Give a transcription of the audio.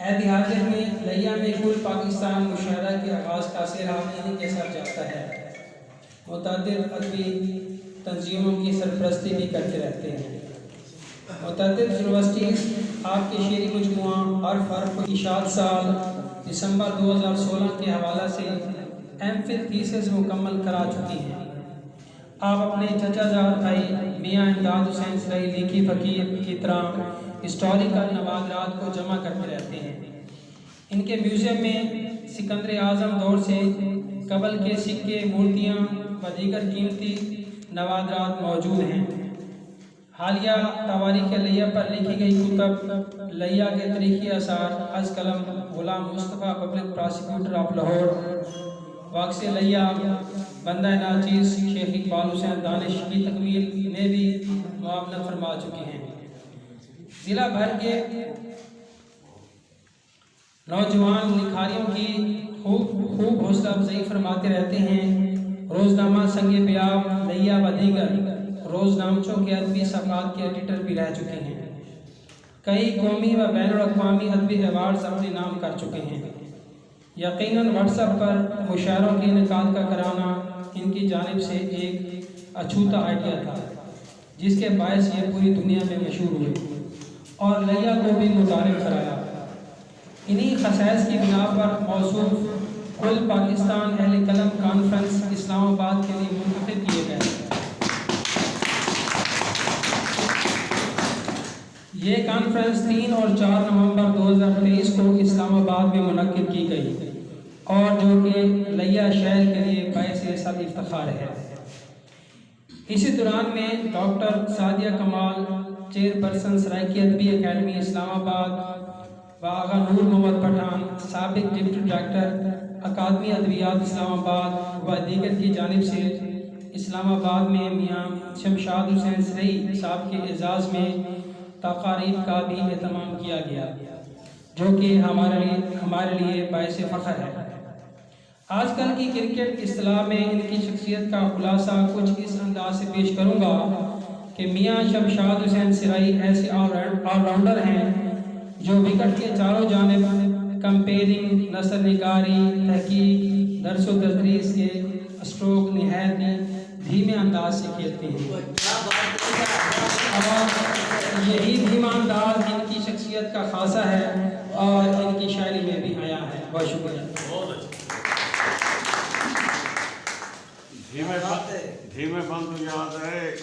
حاضر میں لیا میں کل پاکستان مشاہدہ کے آغاز کا سیرا انہیں کے ساتھ جاتا ہے۔ متعدد ادبی تنظیموں کی سرپرستی بھی کرتے رہتے ہیں۔ متعدد یونیورسٹیز آپ کے شعری مجموعہ حرف اشاعت سال دسمبر 2016 کے حوالہ سے ایم فل تھیسس مکمل کرا چکی ہیں۔ آپ اپنے چچا زاد بھائی میاں امداد حسین سرائی لیکھی فقیر کی طرح ہسٹوریکل نوادرات کو جمع کرتے رہتے ہیں۔ ان کے میوزیم میں سکندر اعظم دور سے قبل کے سکے، مورتیاں و دیگر قیمتی نوادرات موجود ہیں۔ حالیہ تواریخ لیہ پر لکھی گئی کتب لیہ کے تاریخی آثار از قلم Ghulam Mustafa public prosecutor of Lahore, واقع لیہ بندہ ناچیز شیخ اقبال حسین دانش کی تکمیل میں بھی معاونت فرما چکے ہیں۔ ضلع بھر کے نوجوان لکھاریوں کی خوب حوصلہ افزائی فرماتے رہتے ہیں۔ روزنامہ سنگ بیاب لیہ و دیگر روزنامچوں کے ادبی صفحات کے ایڈیٹر بھی رہ چکے ہیں۔ کئی قومی و بین الاقوامی ادبی ایوارڈز اپنے نام کر چکے ہیں۔ یقیناً واٹس ایپ پر مشاعروں کے انعقاد کا کرانا ان کی جانب سے ایک اچھوتا آئیڈیا تھا، جس کے باعث یہ پوری دنیا میں مشہور ہوئے اور لیہ کو بھی متعارف کرایا۔ انہی خصائص کی بنا پر موصوف کل پاکستان اہل قلم کانفرنس اسلام آباد کے لیے منتخب کیے گئے۔ یہ کانفرنس 3 اور 4 نومبر 2023 کو اسلام آباد میں منعقد کی گئی اور جو کہ لیہ شہر کے لیے باعث سعد افتخار ہے۔ اسی دوران میں ڈاکٹر سعدیہ کمال چیئرپرسن سرائکی ادبی اکیڈمی اسلام آباد و آغا نور محمد پٹھان سابق ڈپٹی ڈائریکٹر اکادمی ادبیات اسلام آباد و دیگر کی جانب سے اسلام آباد میں میاں شمشاد حسین سرئی صاحب کے اعزاز میں تقاریب کا بھی اہتمام کیا گیا، جو کہ ہمارے لیے باعث فخر ہے۔ آج کل کی کرکٹ اصطلاح میں ان کی شخصیت کا خلاصہ کچھ اس انداز سے پیش کروں گا کہ میاں شمشاد حسین سرائی ایسے آل راؤنڈر ہیں جو وکٹ کے چاروں جانب کمپیئرنگ، نثر نگاری، تحقیق، درس و تدریس کے اسٹروک نہایت دھیمے انداز سے کھیلتے ہیں اور یہی دھیما انداز ان کی شخصیت کا خاصہ ہے اور ان کی شاعری میں بھی آیا ہے۔ بہت شکریہ۔ دھیمے بند یاد ہے۔